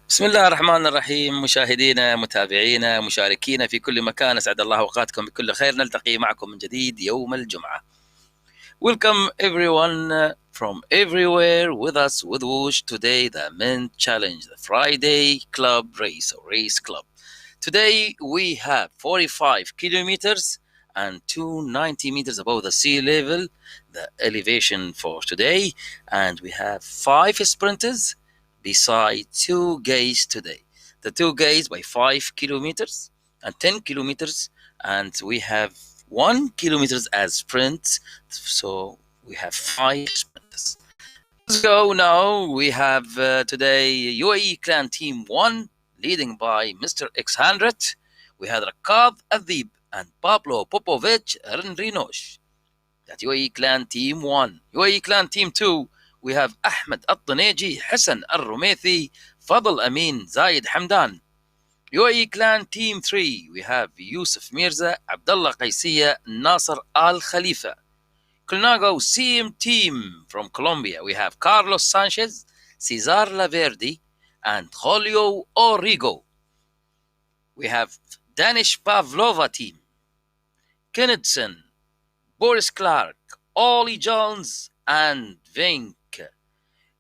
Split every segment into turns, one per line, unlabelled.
بسم الله الرحمن الرحيم. مشاهدينا متابعينا مشاركينا في كل مكان، أسعد الله أوقاتكم بكل خير. نلتقي معكم من جديد يوم الجمعة. Welcome everyone from everywhere with us with Whoosh. Today the men challenge, the Friday club race or race club. Today we have 45 kilometers and 290 meters above the sea level, the elevation for today, and we have 5 sprinters beside 2 guys today. The 2 guys by 5 kilometers and 10 kilometers, and we have 1 kilometers as sprints, so we have 5 sprinters. Let's go now. We have today UAE Clan Team 1 leading by Mr. X100. We had Rakab Adib and Pablo Popovic Rinosh. That UAE Clan Team 1. UAE Clan Team 2, we have Ahmed Al-Taneji, Hassan Al-Rumethi, Fadl Amin, Zayed Hamdan. UAE Clan Team 3, we have Yusuf Mirza, Abdullah Qaisiya, Nasser Al Khalifa. Colnago Sim Team from Colombia, we have Carlos Sanchez, Cesar Laverdi, and Julio Origo. We have Danish Pavlova Team, Kennedson, Boris Clark, Ollie Jones, and Vink.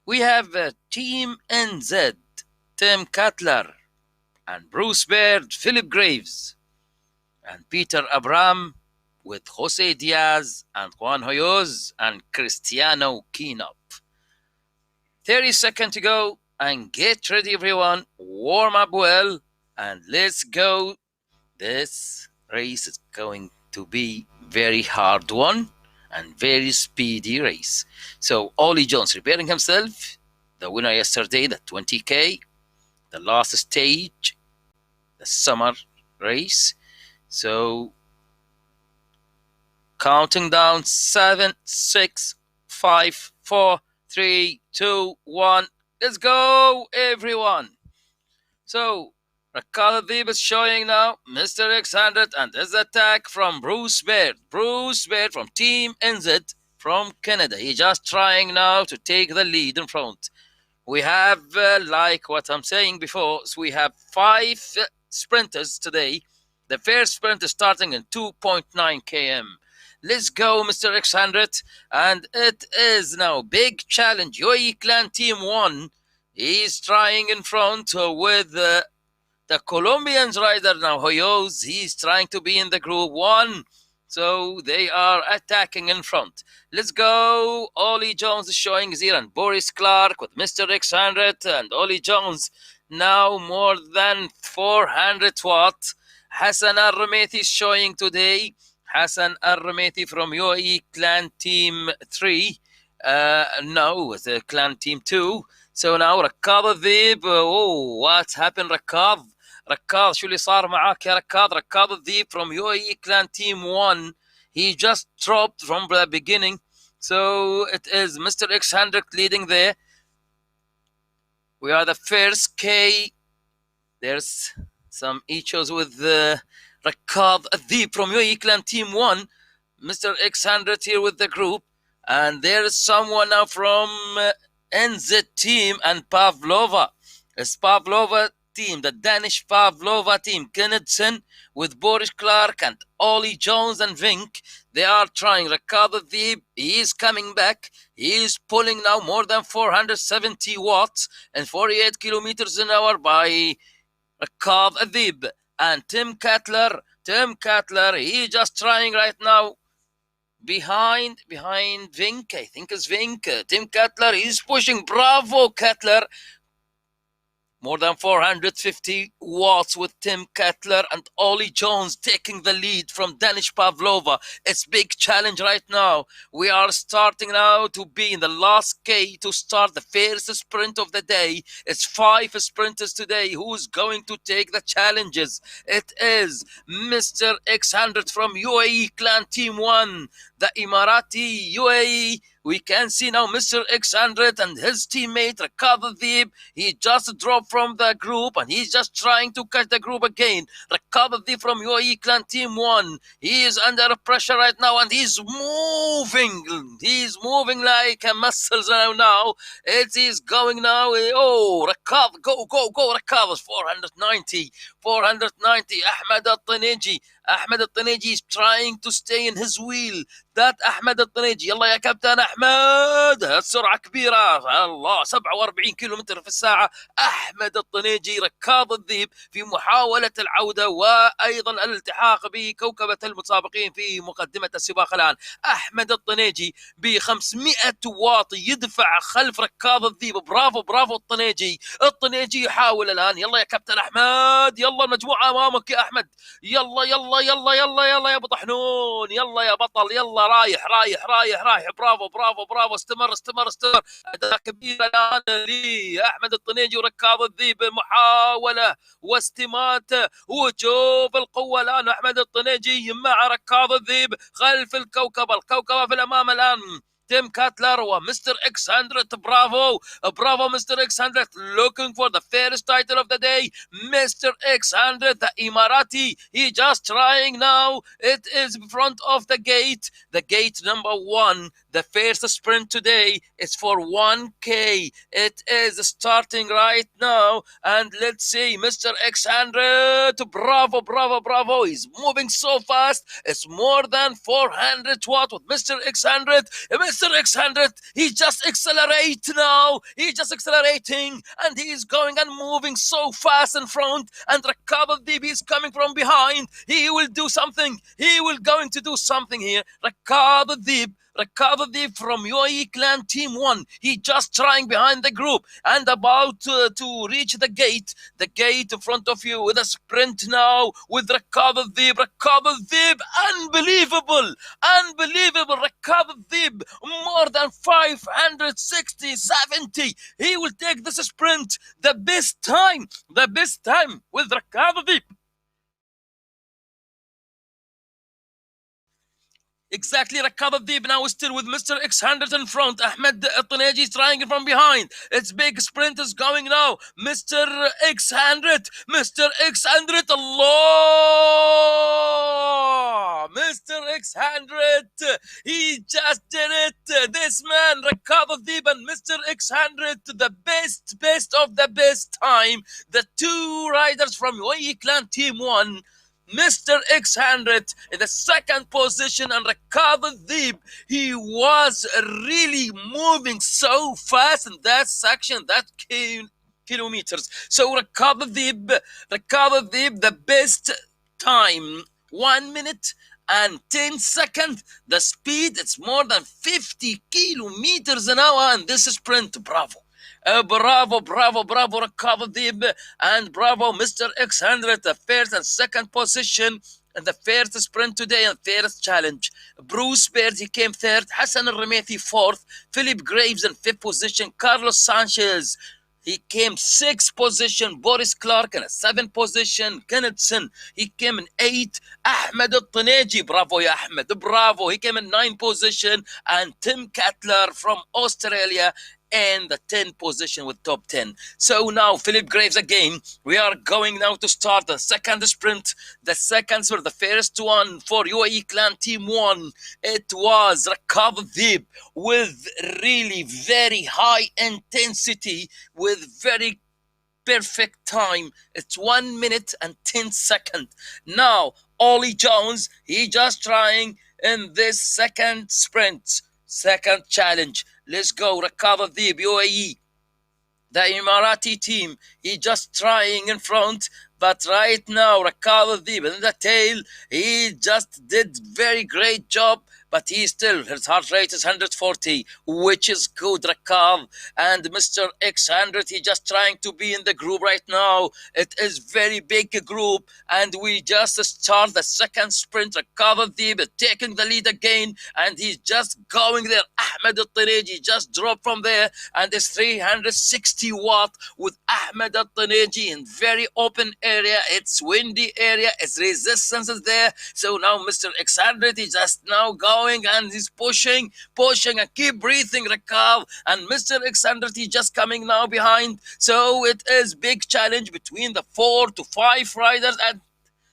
We have Team NZ, Tim Cutler, and Bruce Baird, Philip Graves, and Peter Abram with Jose Diaz and Juan Hoyos and Cristiano Keenup. 30 seconds to go, and get ready everyone, warm up well, and let's go. This race is going to be very hard one and very speedy race. So Ollie Jones preparing himself, the winner yesterday, the 20K, the last stage, the summer race. So counting down 7, 6, 5, 4, 3, 2, 1. Let's go everyone. So Rakal Adib is showing now Mr. X100 and his attack from Bruce Baird. Bruce Baird from Team NZ from Canada. He's just trying now to take the lead in front. We have, like what I'm saying before, so we have 5 sprinters today. The first sprint is starting in 2.9 km. Let's go, Mr. X100. And it is now big challenge. UAE Clan Team 1 is trying in front with the Colombians rider now, Hoyos. He's trying to be in the group 1. So they are attacking in front. Let's go. Ollie Jones is showing here, and Boris Clark with Mr. X100 and Ollie Jones now more than 400 watts. Hassan Al-Rumethi is showing today. Hassan Al-Rumethi from UAE Clan Team 3. No, the Clan Team 2. So now Rakab Adib. Oh, what happened, Rakab? ركاض شو اللي صار معاك يا ركاض؟ ركاض الذيب from UAE Clan Team 1. He just dropped from the beginning. So it is Mr. X100 leading there. We are the first K. There's some issues with Rakab الذيب from UAE Clan Team 1. Mr. X100 here with the group. And there is someone now from NZ team and Pavlova. It's Pavlova team, the Danish Pavlova team, Kennedson with Boris Clark and Ollie Jones and Vink. They are trying. Rakab Adib, he is coming back. He is pulling now more than 470 watts and 48 kilometers an hour by Rakab Adib. And Tim Cutler, he is just trying right now behind Vink. I think it's Vink. Tim Cutler, he's pushing. Bravo, Cutler. More than 450 watts with Tim Cutler and Ollie Jones taking the lead from Danish Pavlova. It's big challenge right now. We are starting now to be in the last K to start the first sprint of the day. It's 5 sprinters today. Who's going to take the challenges? It is Mr. X100 from UAE Clan Team 1, the Emirati UAE We can see now Mr. X100 and his teammate Rakab Deep. He just dropped from the group and he's just trying to catch the group again. Rakab Deep from UAE Clan Team 1. He is under pressure right now and he's moving. He's moving like a muscle now. It is going now. Oh, Rakab, go, Rakab is 490. 490. Ahmed Al-Taneji. Ahmed Al-Taneji is trying to stay in his wheel. that احمد الطنيجي. يلا يا كابتن احمد، السرعه كبيره، الله 47 كيلومتر في الساعه. احمد الطنيجي ركاض الذئب في محاوله العوده وايضا الالتحاق بكوكبه المتسابقين في مقدمه السباق. الان احمد الطنيجي ب 500 واط يدفع خلف ركاض الذئب. برافو برافو الطنيجي. الطنيجي يحاول الان. يلا يا كابتن احمد، يلا المجموعه امامك يا احمد. يلا يلا يلا يلا يلا يا ابو طحنون، يلا يا بطل، يلا رايح رايح رايح رايح. برافو برافو برافو، استمر استمر استمر. اداء كبير الان لاحمد الطنيجي وركاض الذئب. محاوله واستماته وشوف القوه الان. احمد الطنيجي مع ركاض الذئب خلف الكوكبه. الكوكبه في الامام الان. تيم كاتلر ومستر اكس 100. برافو برافو مستر اكس 100. looking for the first title of the day. Mr. X 100, the Emirati, he just trying now. It is in front of the gate. The gate number 1. The first sprint today is for 1K. It is starting right now. And let's see, Mr. X 100. Bravo, bravo, bravo. He's moving so fast. It's more than 400 watt with Mr. X 100. Mr. X 100, he just accelerates now. He's just accelerating and he's going and moving so fast in front. And Rakab al-Dib is coming from behind. He will do something. He will going to do something here. Rakab al-Dib from UAE Clan Team 1. He just trying behind the group and about to reach the gate. The gate in front of you with a sprint now with Rakab al-Dib. Rakab al-Dib, unbelievable. Unbelievable. Rakab al-Dib, more than 560, 70. He will take this sprint. The best time with Rakab al-Dib. Exactly, Rakab al-Dib now is still with Mr. X 100 in front. Ahmed al-Taneji is trying it from behind. Its big sprint is going now. Mr. X 100. Mr. X 100. Allah! Mr. X 100. He just did it. This man, Rakab al-Dib and Mr. X 100, the best of the best time. The two riders from UAE Clan Team 1. Mr. X 100 in the second position and Rakab al-Dib, he was really moving so fast in that section, that kilometers. So Rakab al-Dib, the best time, 1 minute and 10 seconds. The speed, it's more than 50 kilometers an hour in this sprint. Bravo. Bravo, bravo, bravo, Rakab al-Dib, and bravo, Mr. X 100, the first and second position in the first sprint today and first challenge. Bruce Baird, he came third. Hassan al-Ramethi, fourth. Philip Graves in fifth position. Carlos Sanchez, he came sixth position. Boris Clark in a seventh position. Kennethson, he came in eighth. Ahmed al-Taneji, bravo ya Ahmed, bravo, he came in ninth position. And Tim Cutler from Australia in the 10th position with top 10. So now Philip Graves again. We are going now to start the second sprint. The seconds were the first one for UAE Clan Team 1. It was Rakab al-Dib with really very high intensity with very perfect time. It's 1 minute and 10 seconds. Now Ollie Jones, he just trying in this second sprint, second challenge. Let's go, Rakab al-Dib, UAE. The Emirati team, he just trying in front, but right now Rakab al-Dib in the tail, he just did very great job, but he still, his heart rate is 140, which is good, Rakab. And Mr. X 100, he just trying to be in the group right now. It is very big group, and we just start the second sprint. Rakab al-Dib taking the lead again, and he's just going there. Ahmed al-Taneji just dropped from there, and it's 360 watt with Ahmed al-Taneji in very open area. It's windy area, its resistance is there. So now Mr. X 100, he just now going going and he's pushing, and keep breathing, Rakav. And Mr. X100, he's just coming now behind. So it is big challenge between the 4 to 5 riders at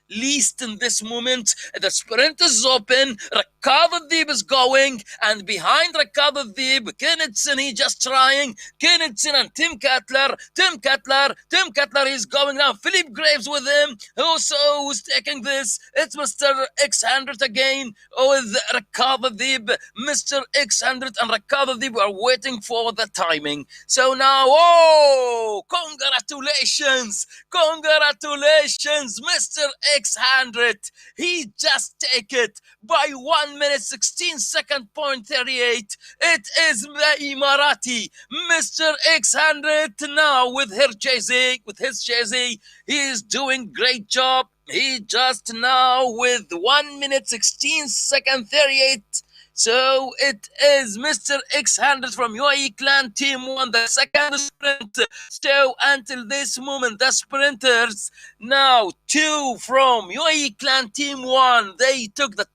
least in this moment. The sprint is open. Rakav Adib is going, and behind Rakav Adib, Kennethson, he just trying. Kennethson and Tim Cutler is going now. Philip Graves with him. Also, who's taking this? It's Mr. X100 again with Rakav Adib. Mr. X100 and Rakav Adib are waiting for the timing. So now, oh, congratulations, Mr. X100. He just take it by 1 minute 16 second point 38. It is the Emirati, Mr. X100 now with his jersey. He is doing great job. He just now with 1 minute 16 second 38. So it is Mr. X100 from UAE Clan Team 1, the second sprint. So until this moment, the sprinters now 2 from UAE Clan Team 1, they took the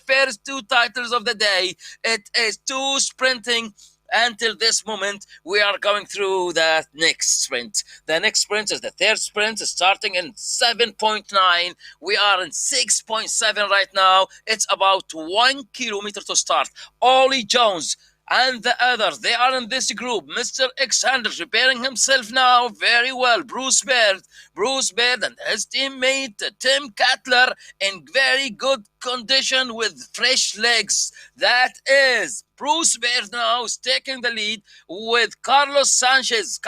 first 2 titles of the day. It is 2 sprinting. Until this moment, we are going through the next sprint. The next sprint is the third sprint, starting in 7.9. We are in 6.7 right now. It's about 1 kilometer to start. Ollie Jones and the others, they are in this group. Mr. X100 preparing himself now very well. Bruce Baird and his teammate Tim Cutler in very good condition with fresh legs. That is Bruce Baird now is taking the lead with Carlos Sanchez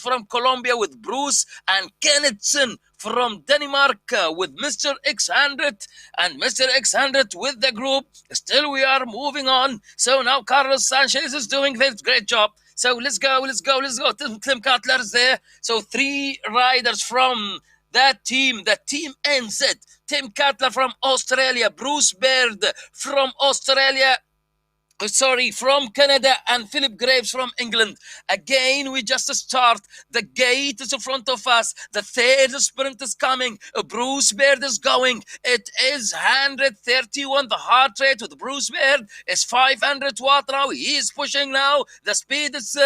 from Colombia with Bruce, and Kennethson from Denmark with Mr. X100, and Mr. X100 with the group. Still we are moving on. So now Carlos Sanchez is doing this great job. So let's go. Tim Cutler is there. So 3 riders from that team, the Team NZ. Tim Cutler from Australia, Bruce Baird from from Canada, and Philip Graves from England. Again, we just start. The gate is in front of us. The third sprint is coming. Bruce Baird is going. It is 131. The heart rate with Bruce Baird is 500 watt now. He is pushing now. The speed is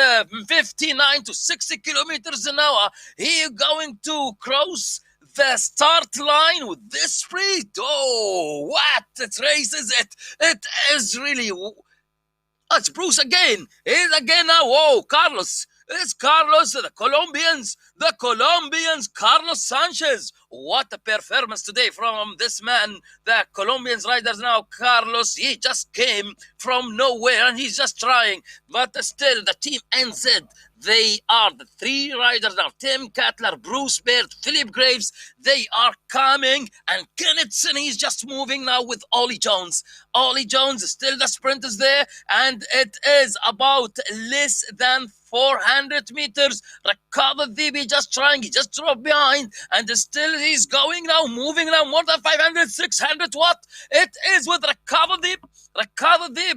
59 to 60 kilometers an hour. He is going to cross the start line with this speed. Oh, what it races it. It is really... It's Bruce again. He's again now. Whoa, Carlos. It's Carlos, the Colombians, Carlos Sanchez. What a performance today from this man. The Colombians riders now, Carlos, he just came from nowhere and he's just trying. But still, the Team NZ, they are the 3 riders now. Tim Cutler, Bruce Baird, Philip Graves, they are coming. And Kennethson, he's just moving now with Ollie Jones. Ollie Jones, still the sprint is there. And it is about less than 400 meters. Rakav Adib just trying. He just dropped behind. And still he's going now, moving now, more than 500, 600 watt. It is with Rakav Adib,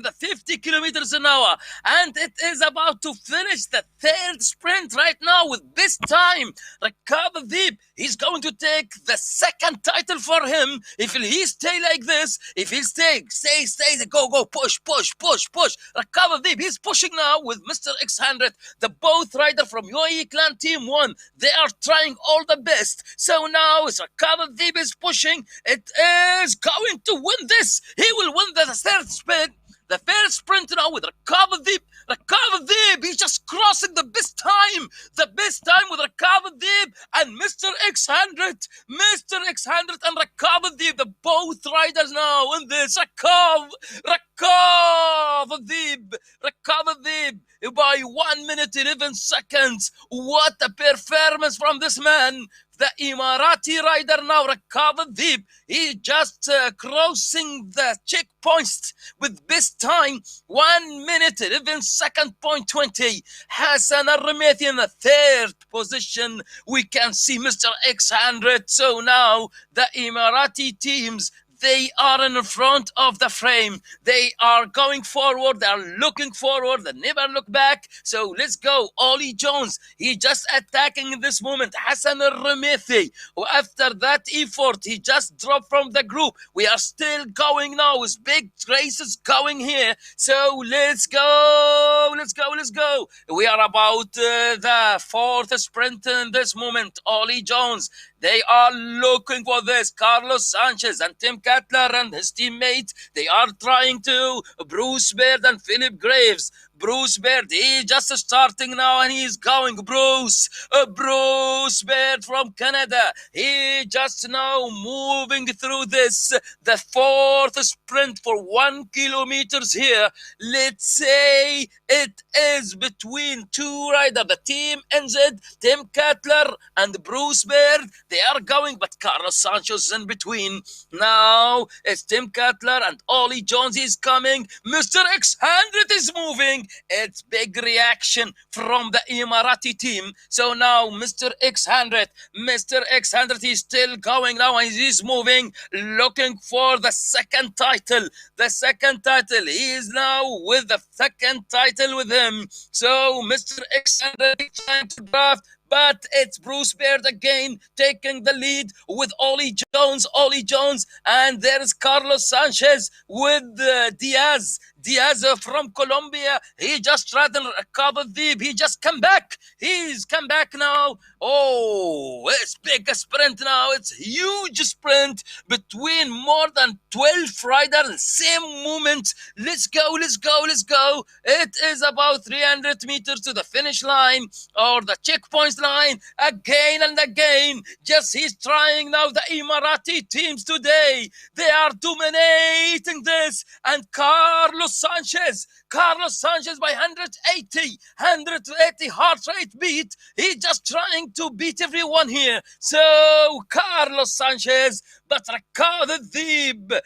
the 50 kilometers an hour. And it is about to finish the third sprint right now with this time. Rakav Adib, he's going to take the second title for him. If he stay like this, if he stay, go, push. Rakav Adib, he's pushing now with Mr. X100. The both rider from UAE Clan Team 1, they are trying all the best. So now Rakav Adib is pushing. It is going to win this. He will win the third sprint. The first sprint now with Rakav Adib. Rakav Adib, he's just crossing the best time. The best time with Rakav Adib and Mr. X100. Mr. X100 and Rakav Adib, the both riders now in this. Rakav Adib by 1 minute 11 seconds. What a performance from this man. The Emirati rider now, Rakav Adib, he just crossing the checkpoints with best time, 1 minute 11 second point 20. Hassan Al-Ramethi in the third position. We can see Mr. X100. So now the Emirati teams, They are in front of the frame. They are going forward. They are looking forward. They never look back. So let's go. Ollie Jones, he just attacking in this moment. Hassan al-Ramethi, after that effort, he just dropped from the group. We are still going now. With big races going here. So let's go. Let's go. Let's go. We are about the fourth sprint in this moment. Ollie Jones, they are looking for this. Carlos Sanchez and Tim Cutler and his teammates, they are trying to. Bruce Baird and Philip Graves. Bruce Baird, he just starting now and he's going. Bruce Baird from Canada. He just now moving through this, the fourth sprint for 1 kilometers here. Let's say it is between two riders, the team NZ, Tim Cutler and Bruce Baird. They are going, but Carlos Sanchez is in between. Now it's Tim Cutler and Ollie Jones is coming. Mr. X100 is moving. It's big reaction from the Emirati team. So now Mr. X100 is still going now and he's moving, looking for the second title. The second title. He is now with the second title with him. So Mr. X100 is trying to draft, but it's Bruce Baird again taking the lead with Ollie Jones, and there's Carlos Sanchez with Diaz from Colombia. He just ridden Raqab Deeb. He just come back. He's come back now. Oh, it's big sprint now. It's huge sprint between more than 12 riders. Same moment. Let's go. It is about 300 meters to the finish line or the checkpoint line again and again. Just he's trying now. The Emirati teams today, they are dominating this, and Carlos Sanchez by 180 heart rate beat. He's just trying to beat everyone here. So Carlos Sanchez, but Raqab Deeb,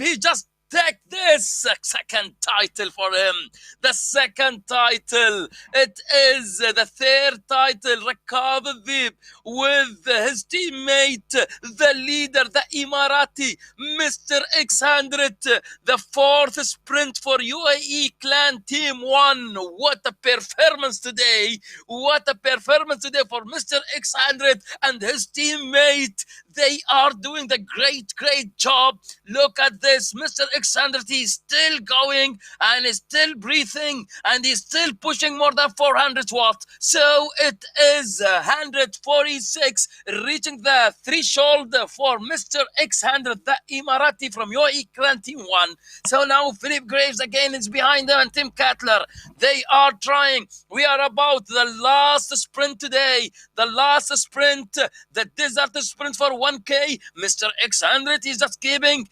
he just take this second title for him. The second title. It is the third title. Raqab Deeb with his teammate, the leader, the Emirati, Mr. X100. The fourth sprint for UAE Clan Team 1. What a performance today. What a performance today for Mr. X100 and his teammate. They are doing the great job. Look at this. Mr. X100, he's still going and he's still breathing and he's still pushing more than 400 watts. So it is 146, reaching the threshold for Mr. X100, the Emirati from UAE Clan Team 1. So now Philip Graves again is behind them and Tim Cutler. They are trying. We are about the last sprint today. The last sprint, the desert sprint for 1K. Mr. X100 is just keeping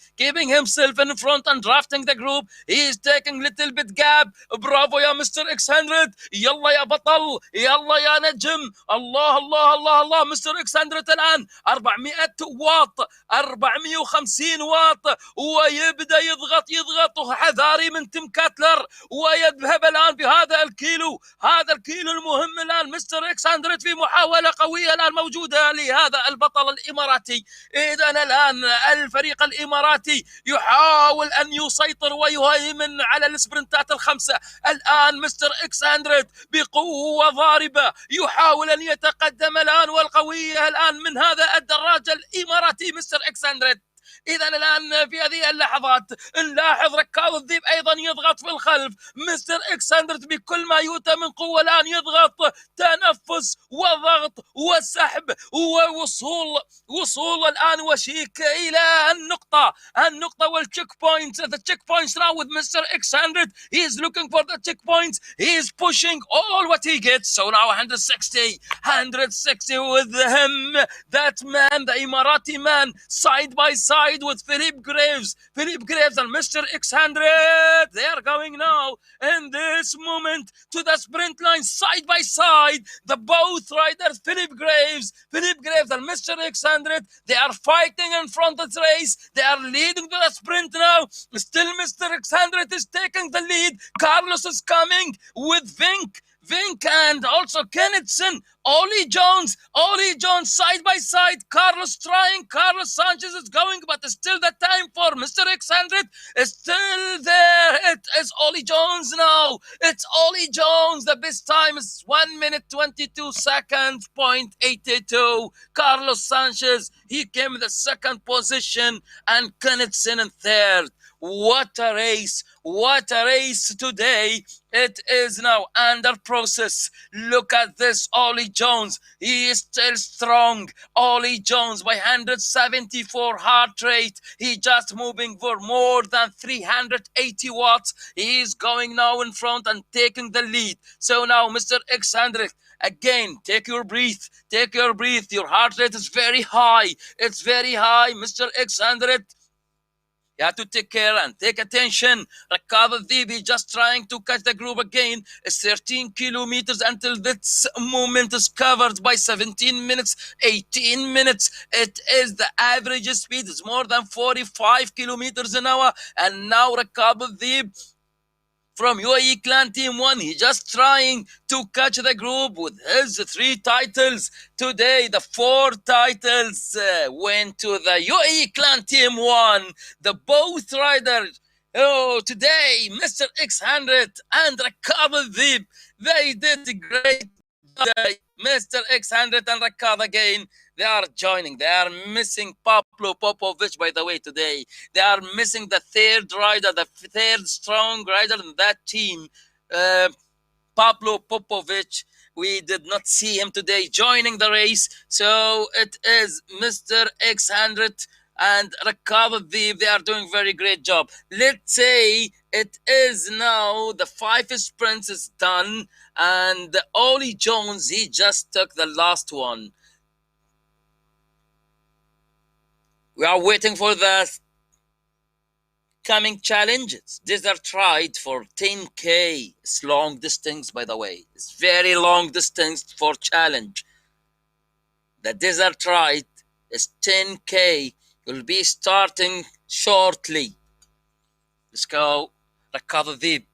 himself in front and drafting the group. He is taking little bit gap. Bravo ya Mr. X100. يلا يا بطل. يلا يا نجم. الله Mr. X100 الآن 400 واط 450 واط ويبدأ يضغط حذاري من تيم كاتلر ويذهب الآن بهذا الكيلو. هذا الكيلو المهم الآن. مستر X100 في محاولة قوية الآن موجودة لهذا البطل الإماراتي. إذا الآن الفريق الإماراتي يحاول أن يسيطر ويهيمن على السبرنتات الخمسة. الآن مستر X100 بقوة ضاربة يحاول أن يتقدم الآن، والقوية الآن من هذا الدراجة الإماراتي مستر X100. إذا الآن في هذه اللحظات نلاحظ ركاب الذيب أيضا يضغط في الخلف. مستر X100 بكل ما يؤتى من قوة الآن يضغط، تنفس وضغط وسحب ووصول الآن وشيك إلى النقطة والتشيك بوينت. The checkpoints now with Mr. X100. He is looking for the checkpoints. He is pushing all what he gets. So now 160 with him. That man, the Emirati man, side by side with Philip Graves and Mr. X100. They are going now in this moment to the sprint line side by side. The both riders, Philip Graves and Mr. X100, they are fighting in front of the race. They are leading to the sprint now. Still Mr. X100 is taking the lead. Carlos is coming with Vink and also Kennethson. Ollie Jones side by side. Carlos trying. Carlos Sanchez is going, but still the time for Mr. X100 is still there. It is Ollie Jones now. It's Ollie Jones. The best time is 1 minute 22 seconds, .82. Carlos Sanchez, he came in the second position, and Knudsen in third. What a race! What a race today! It is now under process. Look at this, Ollie Jones. He is still strong. Ollie Jones by 174 heart rate. He just moving for more than 380 watts. He is going now in front and taking the lead. So now, Mr. X100, again, take your breath. Take your breath. Your heart rate is very high. It's very high, Mr. X100. You have to take care and take attention. Rakab Dhibi just trying to catch the group again. It's 13 kilometers until this moment is covered by 17 minutes, 18 minutes. It is the average speed is more than 45 kilometers an hour. And now Rakab Dhib from UAE Clan Team 1, he just trying to catch the group with his 3 titles. Today, the 4 titles went to the UAE Clan Team 1. The both riders, today, Mr. X100 and Rakab Dhib, they did great today. Mr. X100 and Rakab again. They are joining. They are missing Pablo Popovic, by the way, today. They are missing the third rider, the third strong rider in that team, Pablo Popovic. We did not see him today joining the race. So it is Mr. X100 and Rakab Dhib. They are doing very great job. Let's say it is now the 5 sprints is done, and Ollie Jones, he just took the last one. We are waiting for the coming challenges. Desert Ride for 10K. It's long distance, by the way. It's very long distance for challenge. The Desert Ride is 10K. Will be starting shortly. Let's go. Rakab Dhib.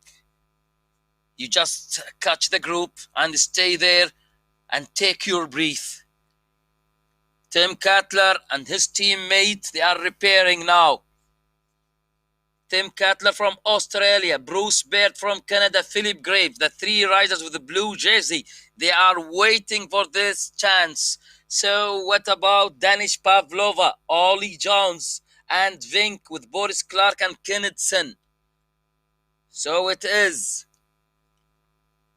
You just catch the group and stay there and take your breath. Tim Cutler and his teammate, they are repairing now. Tim Cutler from Australia, Bruce Baird from Canada, Philip Graves, the 3 riders with the blue jersey, they are waiting for this chance. So what about Danish Pavlova, Ollie Jones, and Vink with Boris Clark and Knudsen? So it is.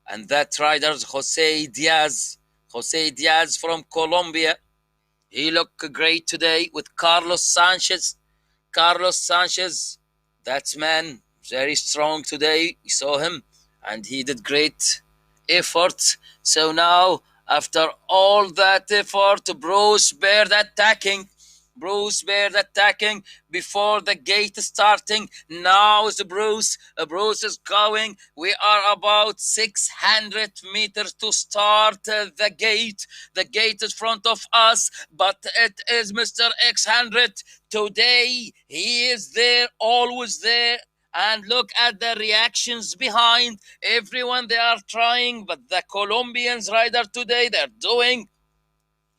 And that rider's Jose Diaz from Colombia. He looked great today with Carlos Sanchez. Carlos Sanchez, that man, very strong today. We saw him, and he did great effort. So now, after all that effort, Bruce Baird attacking. Bruce Baird attacking before the gate starting. Now is Bruce. Bruce is going. We are about 600 meters to start the gate. The gate is front of us, but it is Mr. X100. Today, he is there, always there. And look at the reactions behind. Everyone, they are trying, but the Colombians rider today, they're doing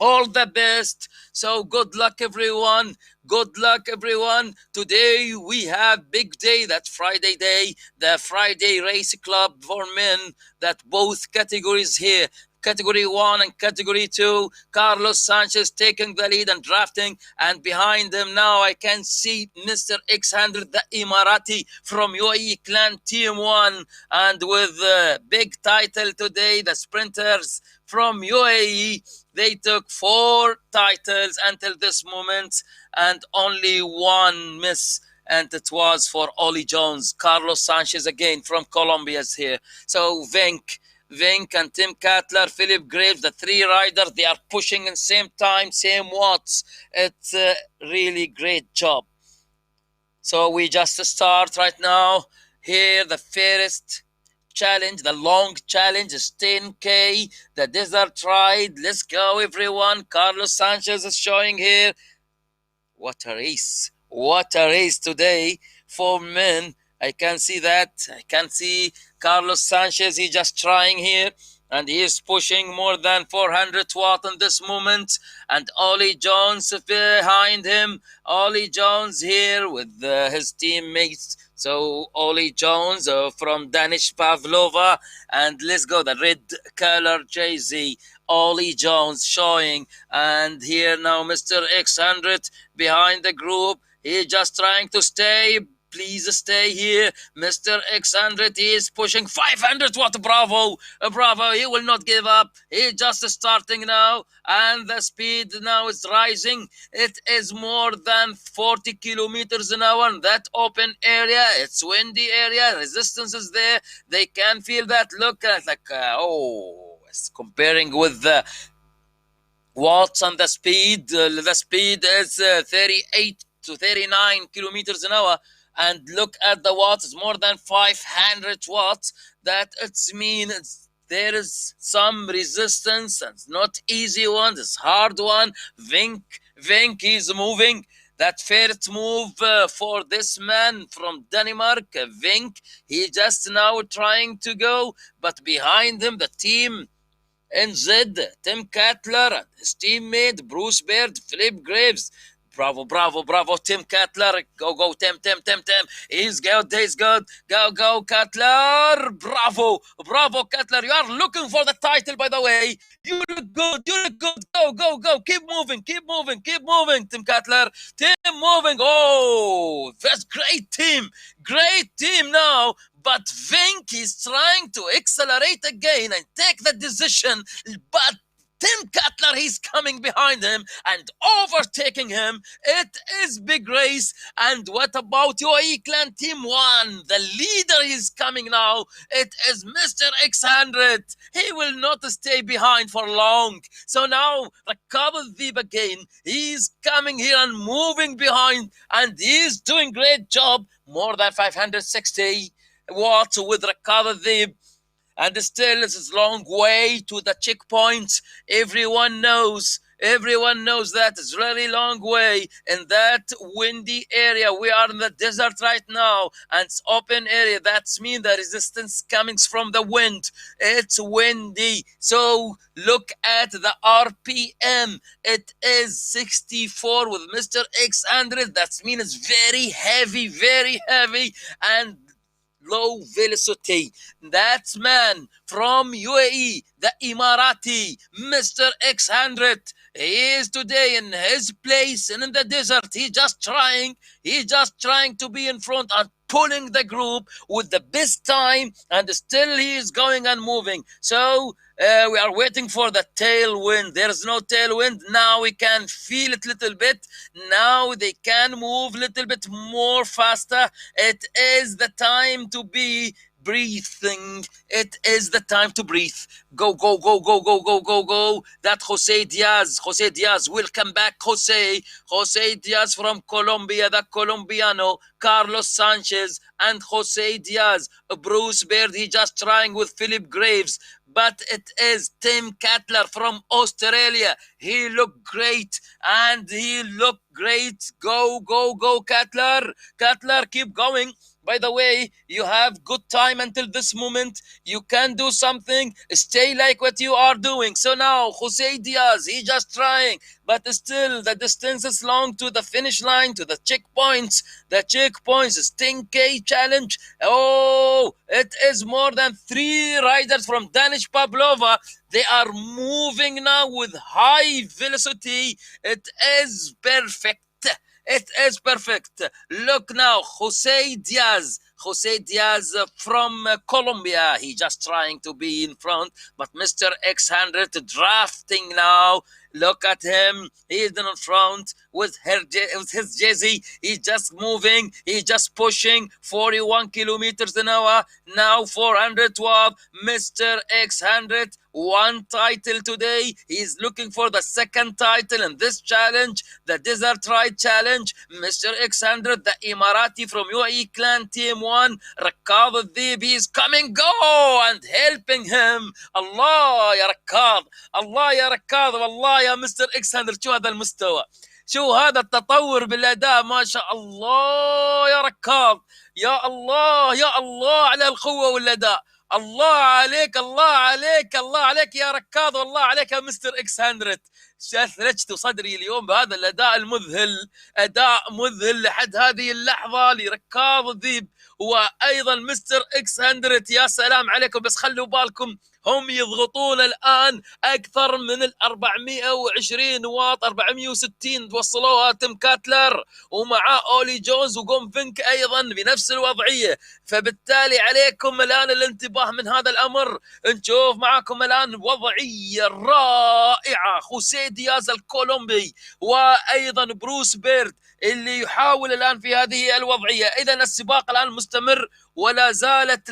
all the best. So good luck, everyone. Good luck, everyone. Today we have big day. That's Friday day. The Friday Race Club for men. That both categories here. Category 1 and Category 2. Carlos Sanchez taking the lead and drafting. And behind him now I can see Mr. X100, the Emirati from UAE Clan Team 1. And with the big title today, the sprinters from UAE, they took 4 titles until this moment and only 1 miss. And it was for Ollie Jones. Carlos Sanchez again from Colombia is here. So Vink and Tim Cutler, Philip Graves, the 3 riders, they are pushing in same time, same watts. It's a really great job. So we just start right now. Here the first challenge, the long challenge is 10K, the Desert Ride. Let's go, everyone. Carlos Sanchez is showing here. What a race. What a race today for men. I can see that. I can see Carlos Sanchez. He's just trying here. and he is pushing more than 400 watt in this moment. And Ollie Jones behind him. Ollie Jones here with his teammates. So Ollie Jones from Danish Pavlova, and let's go the red color jersey. Ollie Jones showing, and here now Mr. X100 behind the group. He just trying to stay. Please stay here. Mr. X100, he is pushing 500 watt. Bravo. Bravo. He will not give up. He just starting now. And the speed now is rising. It is more than 40 kilometers an hour in that open area. It's windy area. Resistance is there. They can feel that. Look at it's comparing with the watts and the speed. The speed is 38 to 39 kilometers an hour. And look at the watts, it's more than 500 watts. That it's means there is some resistance, and it's not easy one, it's hard one. Vink is moving. That first move for this man from Denmark, Vink, he just now trying to go, but behind him the team NZ, Tim Cutler and his teammate Bruce Baird, Philip Graves. Bravo, bravo, bravo, Tim Cutler. Go, Tim. He's good, Go, Cutler. Bravo, bravo, Cutler. You are looking for the title, by the way. You look good. Go. Keep moving, Tim Cutler. Tim moving. Oh, that's great team now. But Vink is trying to accelerate again and take the decision, but Tim Cutler, he's coming behind him and overtaking him. It is big race. And what about UAE Clan Team 1? The leader is coming now. It is Mr. X100. He will not stay behind for long. So now, Rakab Al-Dhib again. He's coming here and moving behind. And he's doing great job. More than 560 watts with Rakab Al-Dhib. And still it's a long way to the checkpoint. Everyone knows that it's really long way in that windy area. We are in the desert right now, and it's open area. That means the resistance coming from the wind. It's windy. So look at the RPM. It is 64 with Mr. X100. That means it's very heavy, and low velocity. That man from UAE, the Emirati, Mr. X100, he is today in his place and in the desert. He's just trying to be in front and pulling the group with the best time, and still he is going and moving. So we are waiting for the tailwind. There's no tailwind. Now we can feel it a little bit. Now they can move a little bit more faster. It is the time to be breathing. It is the time to breathe. Go. That Jose Diaz will come back. Jose Diaz from Colombia, the Colombiano, Carlos Sanchez and Jose Diaz. Bruce Baird, he just trying with Philip Graves. But it is Tim Cutler from Australia. He looked great. Go, Cutler. Cutler, keep going. By the way, you have good time until this moment. You can do something. Stay like what you are doing. So now, Jose Diaz, he just trying. But still, the distance is long to the finish line, to the checkpoints. The checkpoints is 10K challenge. Oh, it is more than 3 riders from Danish Pavlova. They are moving now with high velocity. It is perfect. It is perfect. Look now, Jose Diaz from Colombia. He just trying to be in front, but Mr. X100 drafting now. Look at him. He's in front with his jersey. He's just moving. He's just pushing 41 kilometers an hour. Now 412. Mr. X100. One title today. He's looking for the second title in this challenge, the Desert Ride Challenge. Mr. X100, the Emirati from UAE Clan Team 1, Rakab Al-Dhib is coming. Go and helping him. Allah ya Rakab. Allah ya Rakab. والله يا مستر X100. شو هذا المستوى؟ شو هذا التطور بالأداء؟ ما شاء الله يا ركاب. يا الله على القوة والأداء. الله عليك الله عليك الله عليك يا ركاض، والله عليك يا مستر اكس 100. ثلجت صدري اليوم بهذا الاداء المذهل، اداء مذهل لحد هذه اللحظه لركاض الذيب وايضا مستر اكس 100. يا سلام عليكم، بس خلوا بالكم هم يضغطون الان اكثر من ال 420 واط، 460 وصلوها تيم كاتلر ومعاه اولي جونز وجون فينك ايضا بنفس الوضعيه. فبالتالي عليكم الان الانتباه من هذا الامر. نشوف معكم الان وضعيه رائعه، خوسيه دياز الكولومبي وايضا بروس بيرد اللي يحاول الان في هذه الوضعيه. اذا السباق الان مستمر ولا زالت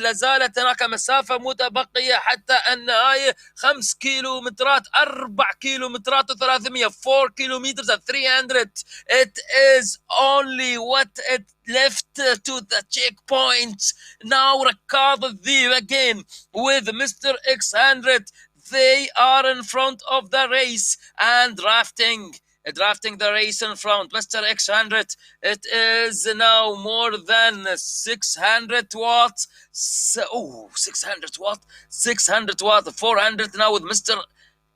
هناك مسافه متبقيه حتى النهايه. 5 كيلومترات، 4 كيلومترات و300، 4 كيلومتers and 300. It is only what it left to the checkpoint. Now ركاض الذيب again with Mr. X100. They are in front of the race and drafting the race in front. Mr. X100, it is now more than 600 watts. 600 watt, 600 watt, 400 now with Mr.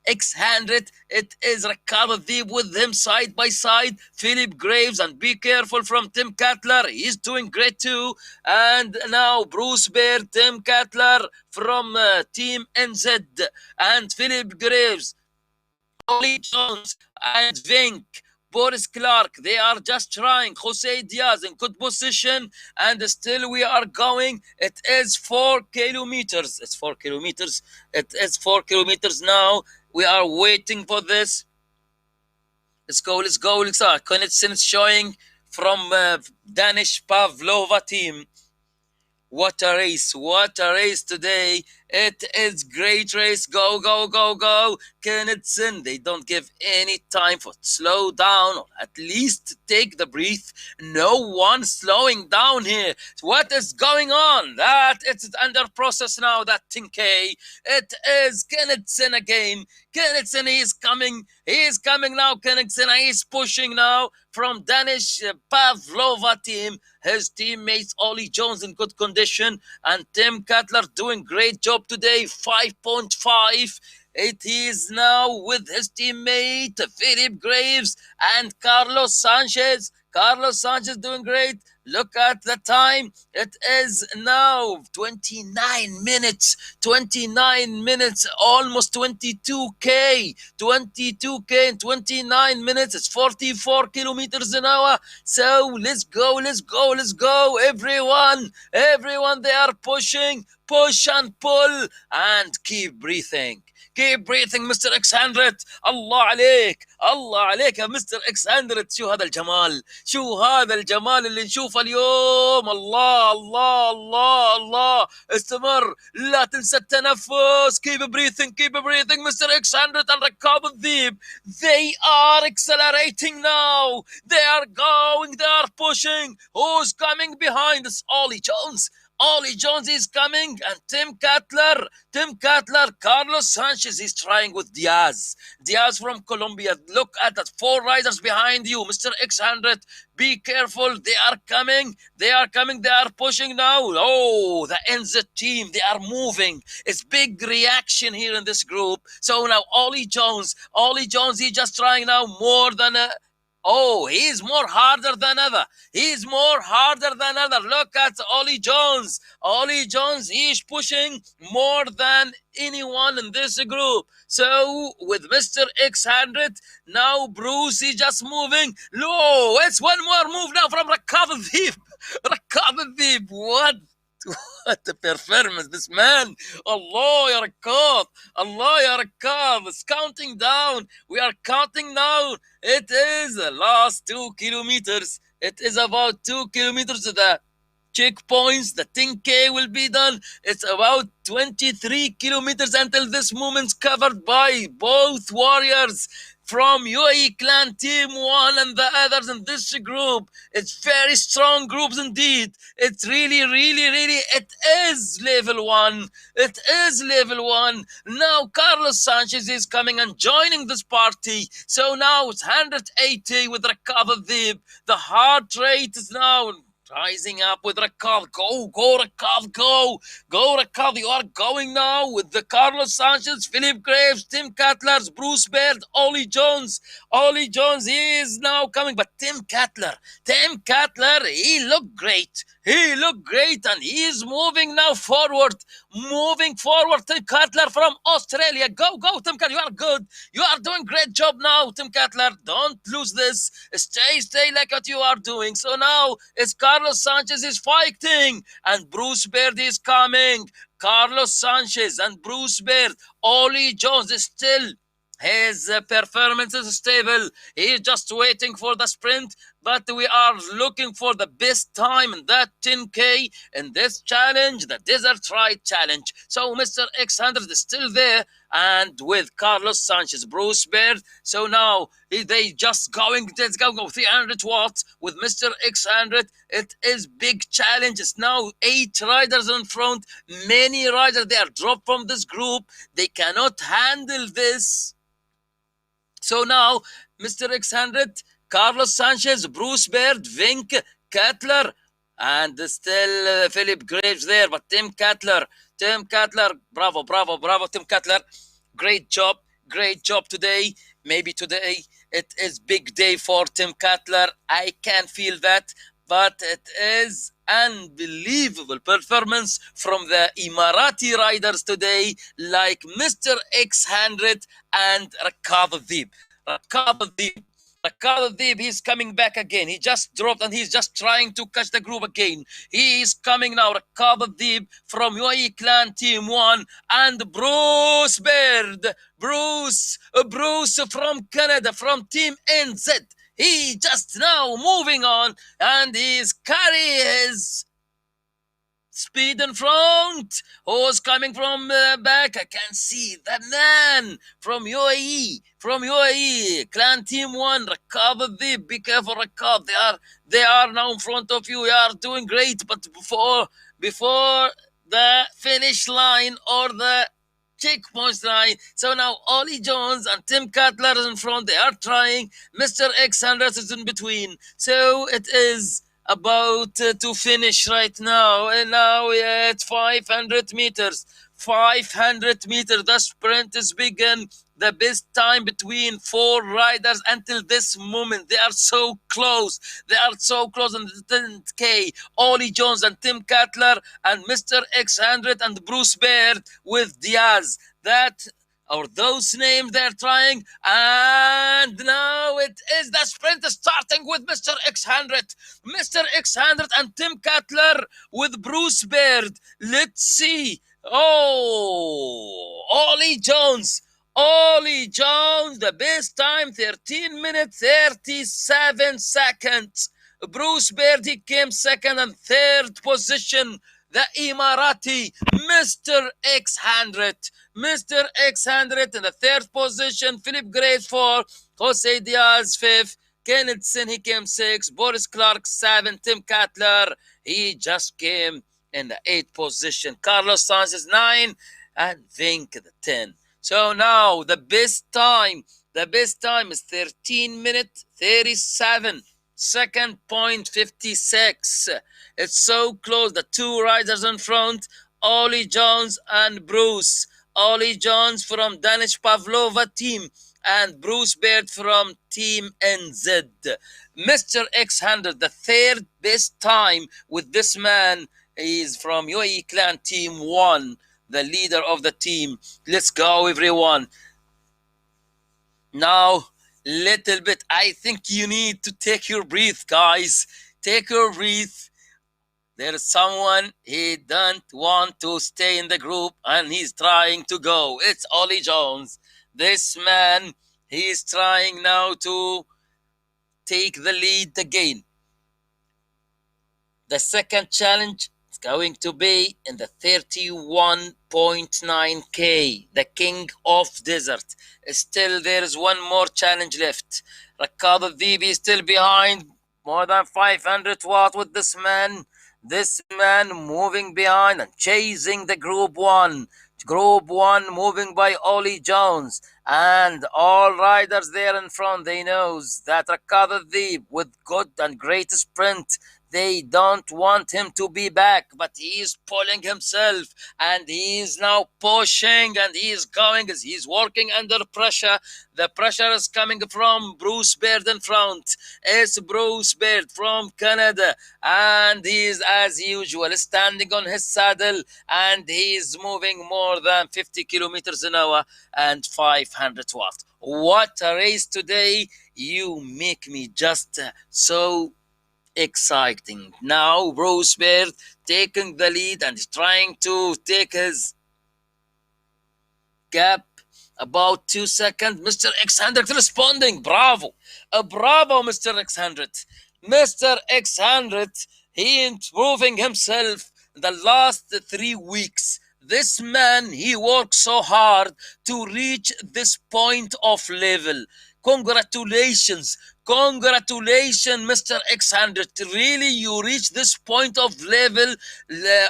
X100. It is Riccardo Deeb with him side by side. Philip Graves, and be careful from Tim Cutler. He's doing great too. And now Bruce Bear, Tim Cutler from Team NZ, and Philip Graves, Ollie Jones, and Vink. Boris Clark, they are just trying. Jose Diaz in good position, and still we are going. It is 4 kilometers. It's 4 kilometers. It is 4 kilometers now. We are waiting for this. Let's go. Konitsin is showing from Danish Pavlova team. What a race today. It is great race. Go. Kennethson, they don't give any time for slow down, or at least take the breath. No one slowing down here. What is going on? That it's under process now, that 10K. It is Kennethson again. Kennethson, he is coming now. Kennethson, he is pushing now from Danish Pavlova team. His teammates Ollie Jones in good condition, and Tim Cutler doing great job today. 5.5. It is now with his teammate Philip Graves and Carlos Sanchez. Carlos Sanchez doing great. Look at the time. It is now 29 minutes. 29 minutes, almost 22K. 22K in 29 minutes. It's 44 kilometers an hour. So let's go. Everyone, they are pushing. Push and pull and keep breathing. Keep breathing Mr. X100. الله عليك يا مستر X100. شو هذا الجمال اللي نشوفه اليوم. الله. استمر، لا تنسى التنفس. Keep breathing Mr. X100 and ركاب الذيب. They are accelerating now. They are going, they are pushing. Who's coming behind us? Ollie Jones is coming, and Tim Cutler, Carlos Sanchez is trying with Diaz from Colombia. Look at that, 4 riders behind you, Mr. X100. Be careful, they are coming, they are pushing now. Oh, the NZ team, they are moving. It's big reaction here in this group. So now Ollie Jones, he's just trying now more than he's more harder than ever. Look at Ollie Jones, he's pushing more than anyone in this group. So with Mr. X100, now Bruce is just moving. No, it's one more move now from Riccardo Deeb. What a performance, this man. Allah ya Ricard. It's counting down. We are counting down. It is the last 2 kilometers. It is about 2 kilometers to the checkpoints. The 10K will be done. It's about 23 kilometers until this moment's covered by both warriors from UAE Clan Team 1 and the others in this group. It's very strong groups indeed. It's really, it is level 1. Now Carlos Sanchez is coming and joining this party. So now it's 180 with Riccardo Deeb. The heart rate is now Rising up with Ricard. Go, Ricard, go. Go, Ricard. You are going now with the Carlos Sanchez, Philip Graves, Tim Cutler, Bruce Baird, Ollie Jones. Ollie Jones, he is now coming. But Tim Cutler, he looked great. He looked great, and he is moving now forward. Moving forward, Tim Cutler from Australia. Go, Tim Cutler. You are good. You are doing great job now, Tim Cutler. Don't lose this. Stay like what you are doing. So now it's Carlos Sanchez is fighting, and Bruce Baird is coming. Carlos Sanchez and Bruce Baird. Ollie Jones is still. His performance is stable. He is just waiting for the sprint, but we are looking for the best time in that 10K in this challenge, the Desert Ride Challenge. So Mr. X100 is still there, and with Carlos Sanchez, Bruce Baird. So now they just going, let's go 300 watts with Mr. X100. It is big challenge. It's now 8 riders in front. Many riders, they are dropped from this group. They cannot handle this. So now, Mr. X100, Carlos Sanchez, Bruce Baird, Vink, Cutler, and still Philip Graves there. But Tim Cutler, bravo, Tim Cutler. Great job today. Maybe today it is big day for Tim Cutler. I can feel that. But it is unbelievable performance from the Emirati riders today, like Mr. X100 and Ricard Deeb. Ricard Deeb, he's coming back again. He just dropped and he's just trying to catch the group again. He is coming now. Ricard Deeb from UAE Clan Team 1 and Bruce Baird. Bruce from Canada, from Team NZ. He just now moving on, and he's carrying his speed in front. Who's coming from back? I can see that man from UAE. Clan Team 1, Ricard Deeb. Be careful, Ricard. They are now in front of you. You are doing great, but before the finish line or the checkpoint line. So now Ollie Jones and Tim Cutler is in front. They are trying. Mr. X100 is in between. So it is about to finish right now. And now we're at 500 meters. 500 meters. The sprint is begin. The best time between 4 riders until this moment. They are so close. In the 10K. Ollie Jones and Tim Cutler and Mr. X100 and Bruce Baird with Diaz. Those names they're trying. And now it is the sprint starting with Mr. X100. Mr. X100 and Tim Cutler with Bruce Baird. Let's see. Oh, Ollie Jones, the best time, 13 minutes, 37 seconds. Bruce Baird, he came second and third position. The Emirati, Mr. X100. In the third position. Philip Graves 4, Jose Diaz 5th, Kennethson, he came 6th, Boris Clark 7th, Tim Cutler, he just came in the 8th position. Carlos Sanchez 9, and Vink the 10. So now the best time is 13 minutes 37 second point 56. It's so close. The 2 riders in front, Ollie Jones and Bruce. Ollie Jones from Danish Pavlova team and Bruce Baird from Team NZ. Mr. X100, the third best time with this man, is from UAE Clan Team 1, the leader of the team. Let's go, everyone. Now, little bit, I think you need to take your breath, guys. Take your breath. There's someone, he don't want to stay in the group and he's trying to go. It's Ollie Jones. This man, he is trying now to take the lead again. The second challenge is going to be in the 31.9K, the King of Desert. Still, there is one more challenge left. Ricard Deeb is still behind, more than 500 watts with this man. This man moving behind and chasing the Group 1. Group 1 moving by Ollie Jones And all riders there in front, they knows that Rakad with good and great sprint, they don't want him to be back, but he is pulling himself and he is now pushing and he is going as he's working under pressure. The pressure is coming from Bruce Baird in front. It's Bruce Baird from Canada, and he is as usual standing on his saddle and he is moving more than 50 kilometers an hour and 500 watts. What a race today! You make me just so exciting. Now Bruce Baird taking the lead and trying to take his gap about 2 seconds. Mr. X100 responding. Bravo. Bravo, Mr. X100. Mr. X100, he improving himself the last 3 weeks. This man, he works so hard to reach this point of level. Congratulations. Congratulations, Mr. X100. Really, you reach this point of level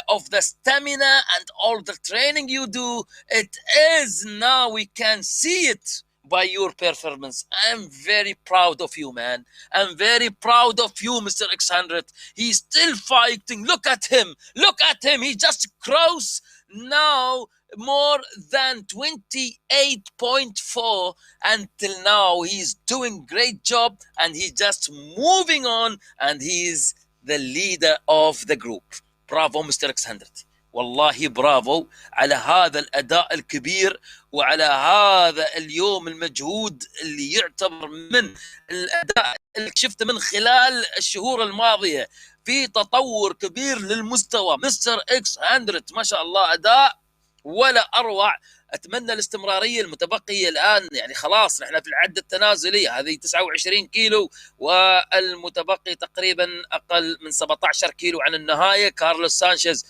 of the stamina and all the training you do. It is now, we can see it by your performance. I'm very proud of you, man. I'm very proud of you, Mr. X100. He's still fighting. Look at him. Look at him. He just crossed now more than 28.4 until now. He's doing great job and he's just moving on and he's the leader of the group. برافو مستر اكس 100. والله برافو على هذا الاداء الكبير وعلى هذا اليوم المجهود اللي يعتبر من الاداء اللي شفته من خلال الشهور الماضيه في تطور كبير للمستوى. مستر اكس 100 ما شاء الله اداء ولا اروع. اتمنى الاستمراريه المتبقيه الان، يعني خلاص نحن في العد التنازلي، هذه 29 كيلو والمتبقي تقريبا اقل من 17 كيلو عن النهايه. كارلوس سانشيز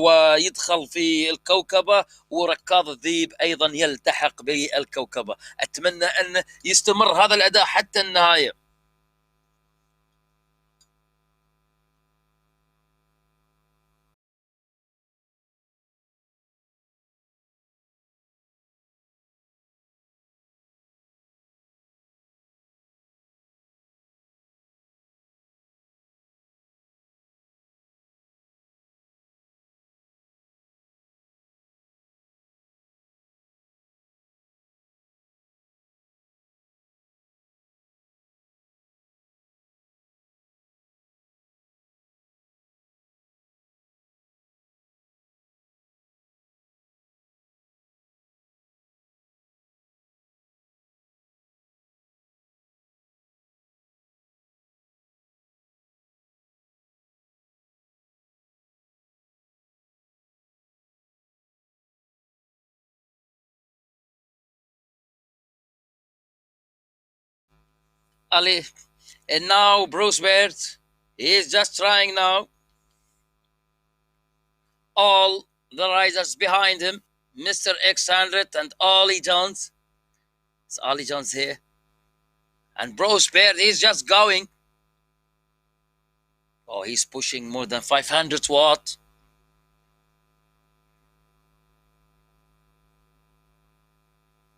ويدخل في الكوكبه وركاض الذيب ايضا يلتحق بالكوكبه. اتمنى ان يستمر هذا الاداء حتى النهايه. Ali, and now Bruce Baird, he is just trying now. All the riders behind him, Mr. X100 and Ollie Jones. It's Ollie Jones here. And Bruce Baird, he's just going. Oh, he's pushing more than 500 watt.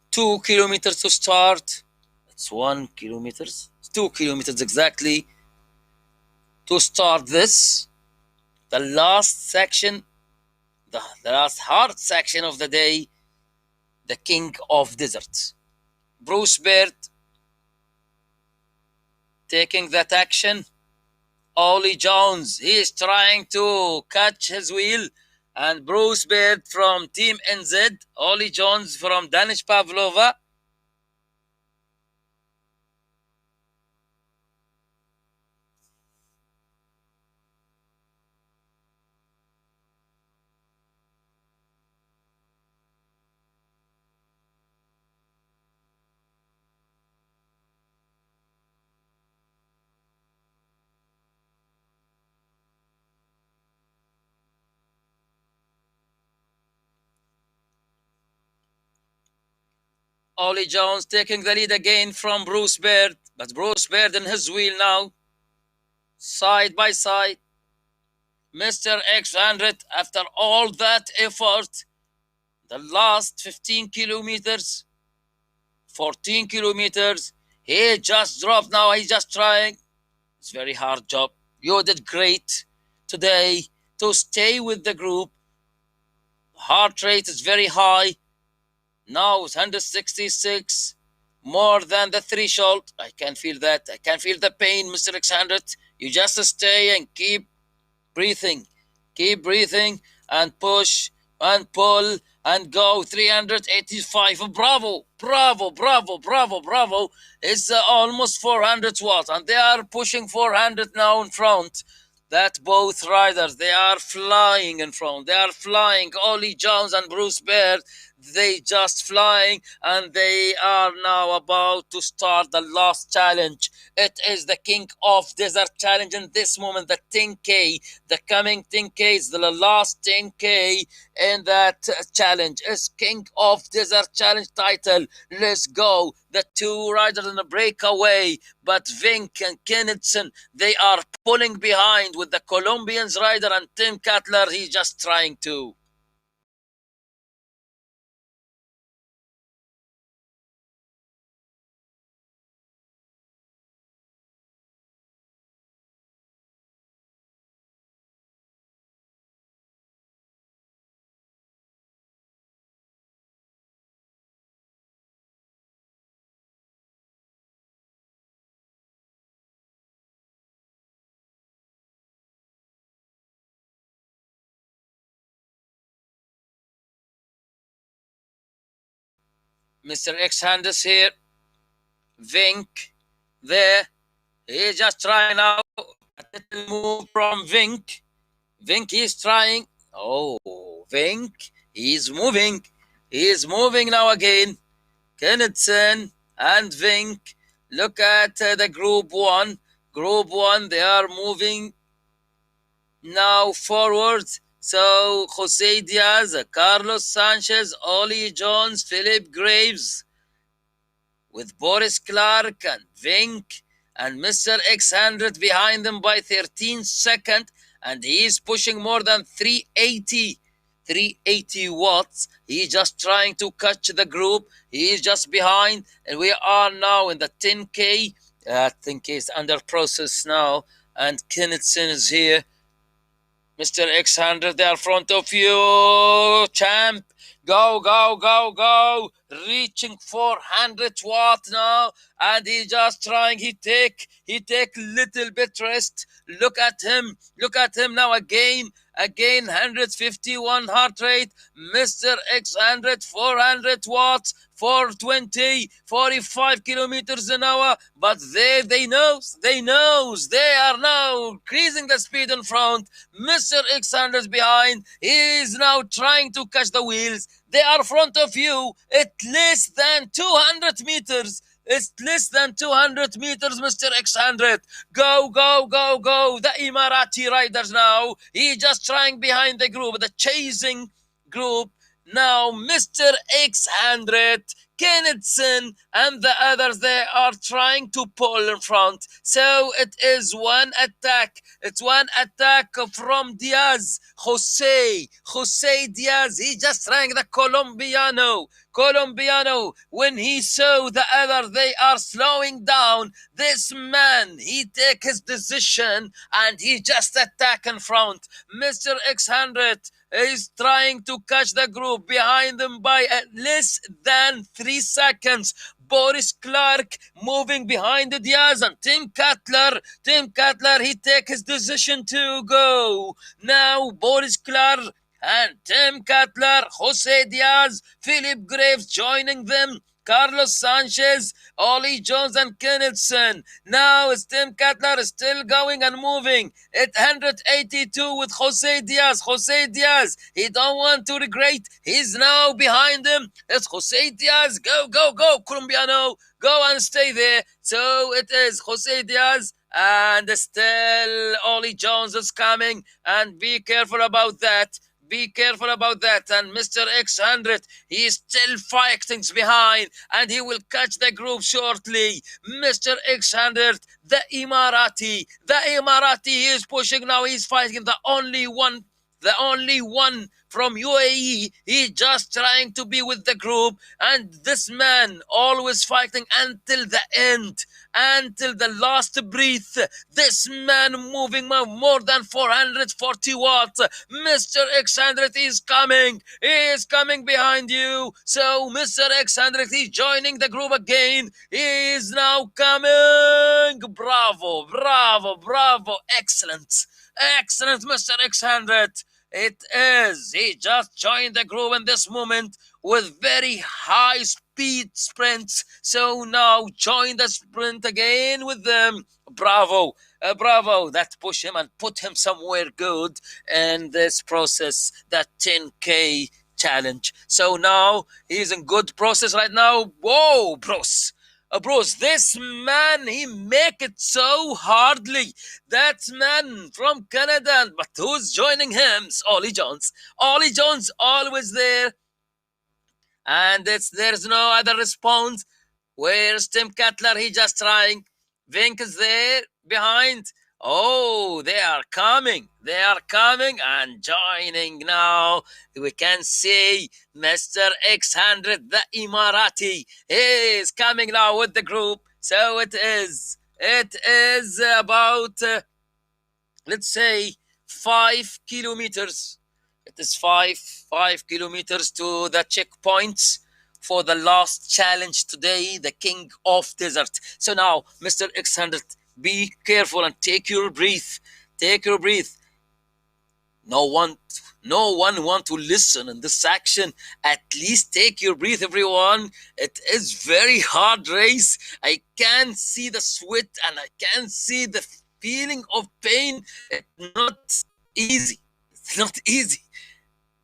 2 kilometers to start. It's 1 kilometers. 2 kilometers exactly to start this. The last section, the last hard section of the day, the king of deserts. Bruce Baird taking that action. Ollie Jones, he is trying to catch his wheel. And Bruce Baird from Team NZ, Ollie Jones from Danish Pavlova. Ollie Jones taking the lead again from Bruce Baird, but Bruce Baird in his wheel now, side by side. Mr. X100, after all that effort, the last 15 kilometers, 14 kilometers. He just dropped now. He's just trying. It's very hard job. You did great today to stay with the group. Heart rate is very high. Now it's 166, more than the threshold. I can feel that. I can feel the pain, Mr. 600. You just stay and keep breathing. Keep breathing and push and pull and go. 385. Bravo, bravo, bravo, bravo, bravo. It's almost 400 watts, and they are pushing 400 now in front. That both riders, they are flying in front. They are flying. Ollie Jones and Bruce Baird, they just flying, and they are now about to start the last challenge. It is the King of Desert Challenge in this moment, the 10K. The coming 10K is the last 10K in that challenge. It's King of Desert Challenge title. Let's go. The two riders in a breakaway, but Vink and Kennison, they are pulling behind with the Colombians rider, and Tim Cutler, he's just trying to. Mr. X Handis here. Vink there. He's just trying now. A little move from Vink. Vink is trying. Oh, Vink. He's moving. He's moving now again. Kennison and Vink. Look at the group one. Group one, they are moving now forward. So Jose Diaz, Carlos Sanchez, Ollie Jones, Philip Graves, with Boris Clark and Vink and Mr. X100 behind them by 13 seconds, and he is pushing more than 380 watts. He's just trying to catch the group. He is just behind, and we are now in the 10K. 10K is under process now, and Kennison is here. Mr. X100, they are front of you, champ. Go, go, go, go. Reaching 400 watt now, and he just trying. He take little bit rest. Look at him now again. 151 heart rate. Mr. X100, 400 watts, 420, 45 kilometers an hour. But they knows. They are now increasing the speed in front. Mr. X100 behind. He is now trying to catch the wheels. They are front of you at less than 200 meters. It's less than 200 meters, Mr. X100. Go, go, go, go. The Emirati riders now. He just trying behind the group, the chasing group. Now, Mr. X100, Kennison, and the others, they are trying to pull in front. So it is one attack. It's one attack from Diaz. Jose Diaz. He just trying the Colombiano. When he saw the other, they are slowing down. This man, he take his decision and he just attack in front. Mr. X100 is trying to catch the group behind them by less than 3 seconds. Boris Clark moving behind Diaz, and Tim Cutler, he take his decision to go. Now Boris Clark and Tim Cutler, Jose Diaz, Philip Graves joining them, Carlos Sanchez, Ollie Jones, and Kennison. Now it's Tim Cutler still going and moving at 182 with Jose Diaz. He don't want to regret. He's now behind him. It's Jose Diaz. Go, go, go, Colombiano. Go and stay there. So it is Jose Diaz. And still Ollie Jones is coming. And be careful about that. And Mr. X100, he is still fighting behind, and he will catch the group shortly. Mr. X100, the Emirati, he is pushing now. He's fighting the only one from UAE. He just trying to be with the group, and this man always fighting until the end, until the last breath. This man moving more than 440 watts. Mr. X100 is coming. He is coming behind you. So Mr. X100 is joining the group again. He is now coming. Bravo, bravo, bravo. Excellent. Excellent, Mr. X100. It is. He just joined the group in this moment with very high speed sprints. So now join the sprint again with them. Bravo. Bravo. That push him and put him somewhere good in this process, that 10K challenge. So now he's in good process right now. Whoa, bros. Bros, this man, he make it so hardly. That man from Canada, but who's joining him? It's Ollie Jones. Ollie Jones always there, and there's no other response. Where's Tim Cutler? He just trying. Vink is there behind. Oh, they are coming. They are coming and joining now. We can see Mr. X100, the Emirati, is coming now with the group. So it is. It is about, let's say, 5 kilometers. It is five kilometers to the checkpoints for the last challenge today, the King of Desert. So now, Mr. X100, be careful and take your breath. Take your breath. No one want to listen in this action. At least take your breath, everyone. It is very hard race. I can see the sweat and I can see the feeling of pain. It's not easy. It's not easy.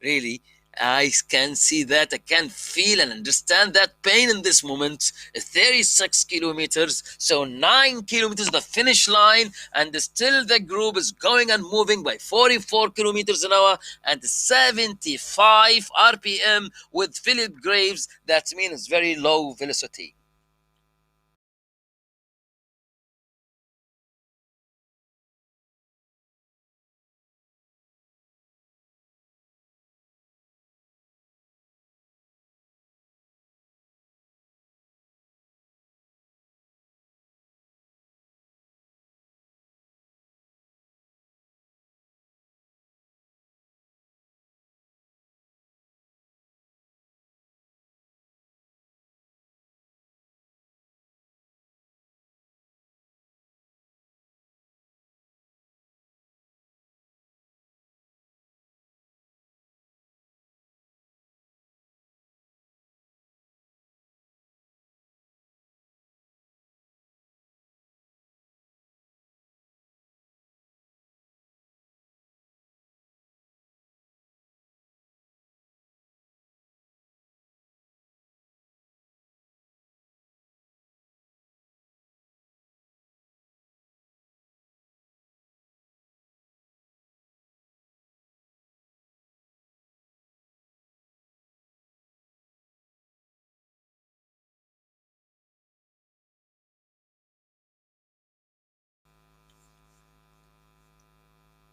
Really, I can see that. I can feel and understand that pain in this moment. 36 kilometers, so 9 kilometers the finish line, and still the group is going and moving by 44 kilometers an hour and 75 RPM with Philip Graves. That means very low velocity.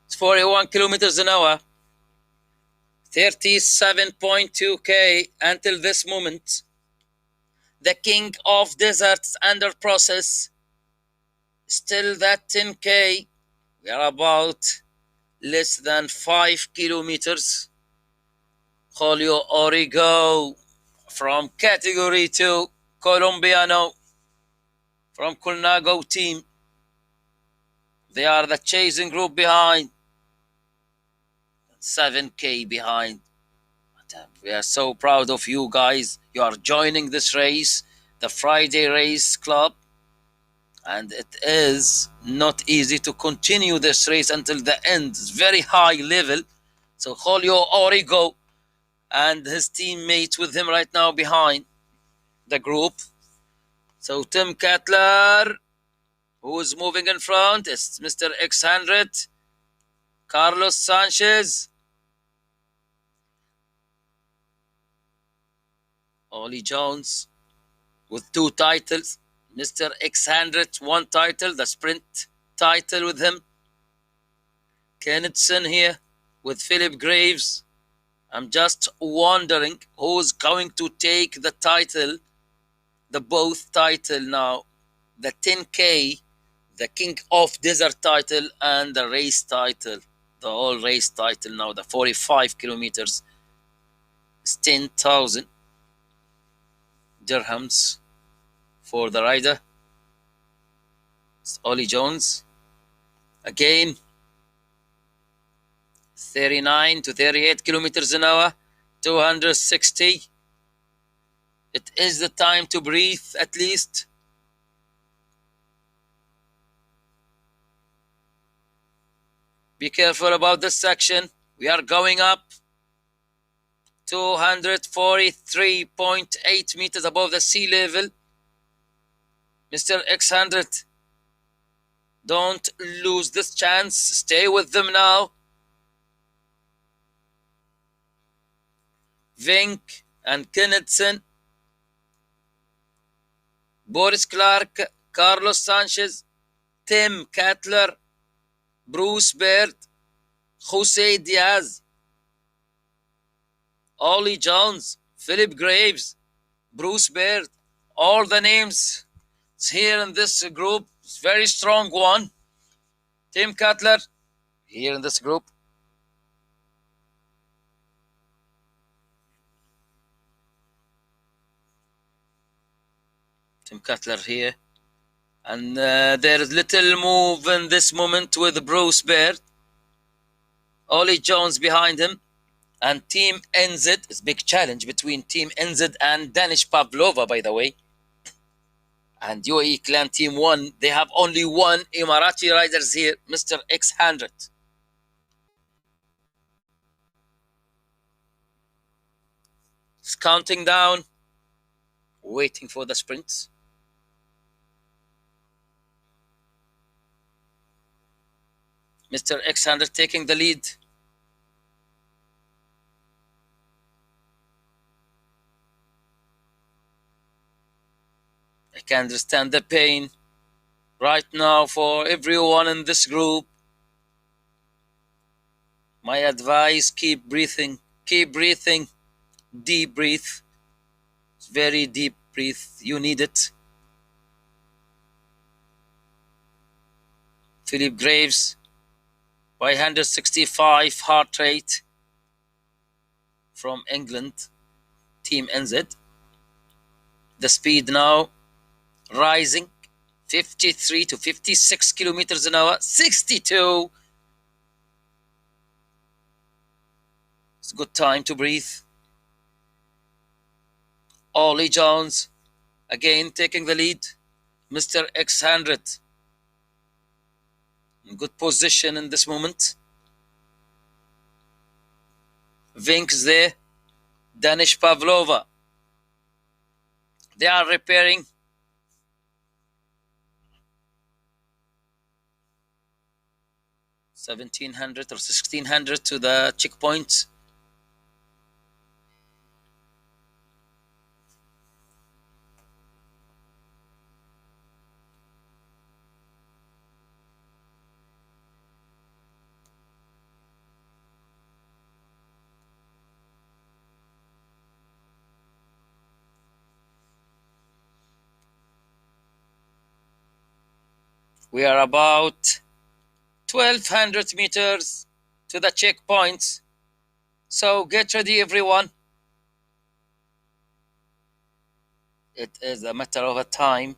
It's 41 kilometers an hour, 37.2K until this moment. The King of Deserts under process. Still that 10K. We are about less than 5 kilometers. Julio Origo from Category 2, Colombiano, from Colnago team. They are the chasing group behind. 7K behind. We are so proud of you guys. You are joining this race, the Friday Race Club. And it is not easy to continue this race until the end. It's very high level. So Julio Origo and his teammates with him right now behind the group. So Tim Cutler, who is moving in front, is Mr. X100. Carlos Sanchez. Ollie Jones with 2 titles. Mr. X100, 1 title, the sprint title with him. Kennethson here with Philip Graves. I'm just wondering who's going to take the title, the both title now, the 10K, the King of Desert title, and the race title, the whole race title now, the 45 kilometers. It's 10,000 dirhams for the rider. It's Ollie Jones. Again, 39 to 38 kilometers an hour, 260. It is the time to breathe at least. Be careful about this section. We are going up. 243.8 meters above the sea level. Mr. X100, don't lose this chance. Stay with them now. Vink and Kennethson, Boris Clark, Carlos Sanchez, Tim Cattler, Bruce Baird, Jose Diaz, Ollie Jones, Philip Graves, Bruce Baird, all the names here in this group. It's a very strong one. Tim Cattler here in this group. Tim Cattler here. And there is little move in this moment with Bruce Baird. Ollie Jones behind him. And Team NZ. It's a big challenge between Team NZ and Danish Pavlova, by the way. And UAE Clan Team 1. They have only one Emirati riders here, Mr. X100. It's counting down. Waiting for the sprints. Mr. X100 taking the lead. I can understand the pain right now for everyone in this group. My advice, keep breathing. Keep breathing. Deep breath. It's very deep breath. You need it. Philip Graves by 165 heart rate from England, Team NZ. The speed now rising, 53 to 56 kilometers an hour, 62. It's a good time to breathe. Ollie Jones again taking the lead. Mr. X100 in good position in this moment. Vink's there. Danish Pavlova. They are repairing. $1,700 or $1,600 to the checkpoint. We are about 1,200 meters to the checkpoints. So get ready, everyone. It is a matter of a time.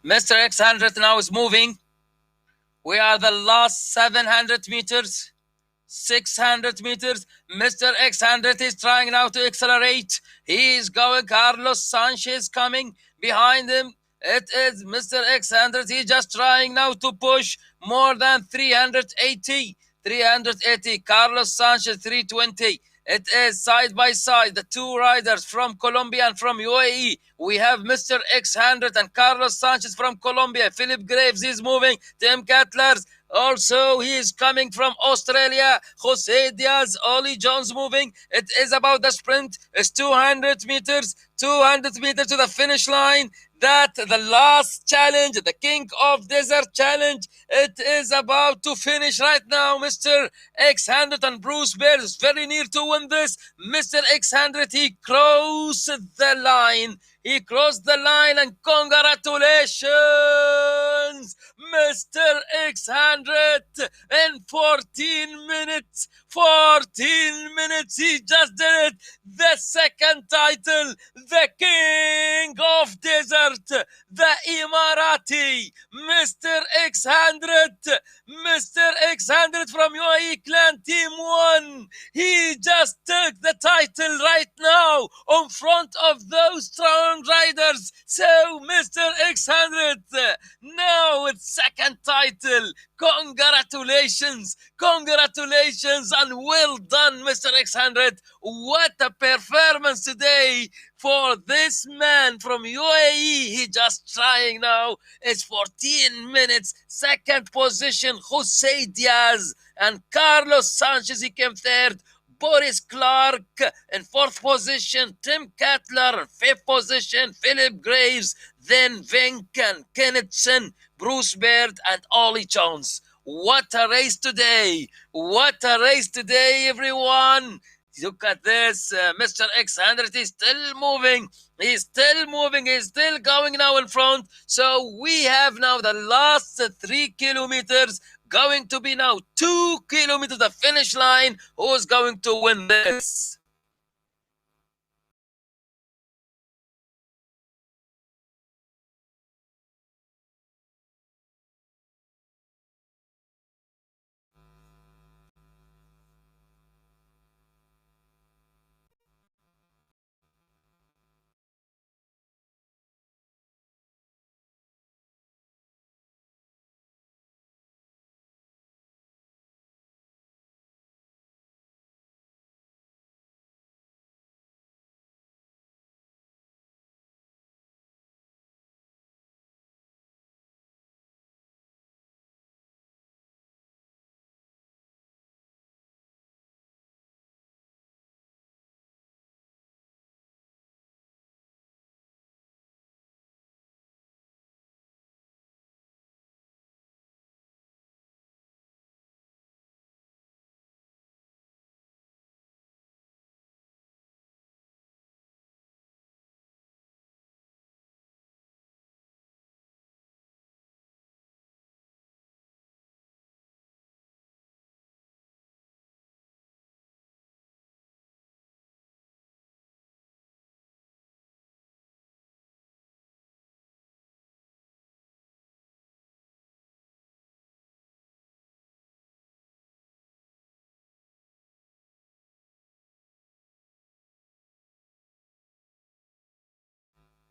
Mr. X100 now is moving. We are the last 700 meters, 600 meters. Mr. X100 is trying now to accelerate. He is going. Carlos Sanchez coming behind him. It is Mr. X100. He's just trying now to push more than 380. 380. Carlos Sanchez 320. It is side by side the two riders from Colombia and from UAE. We have Mr. X100 and Carlos Sanchez from Colombia. Philip Graves is moving. Tim Kettler's also, he is coming from Australia. Jose Diaz, Ollie Jones moving. It is about the sprint. It's 200 meters. 200 meters to the finish line. That the last challenge, the King of Desert challenge. It is about to finish right now. Mr. X100 and Bruce Bear is very near to win this. Mr. X100, he crossed the line. He crossed the line, and congratulations, Mr. X100, in 14 minutes. 14 minutes, he just did it. The second title, the King of Desert, the Emirati, Mr. X100. Mr. X100 from UAE Clan Team 1. He just took the title right now in front of those strong riders. So, Mr. X100, now it's second title. Congratulations, congratulations, and well done, Mr. X100. What a performance today for this man from UAE. He just trying now. It's 14 minutes. Second position, Jose Diaz and Carlos Sanchez. He came third. Boris Clark in fourth position. Tim Kettler in fifth position. Philip Graves. Then Vink and Kennethson, Bruce Baird, and Ollie Jones. What a race today. What a race today, everyone. Look at this. Mr. X100 is still moving. He's still moving. He's still going now in front. So we have now the last 3 kilometers. Going to be now 2 kilometers the finish line. Who's going to win this?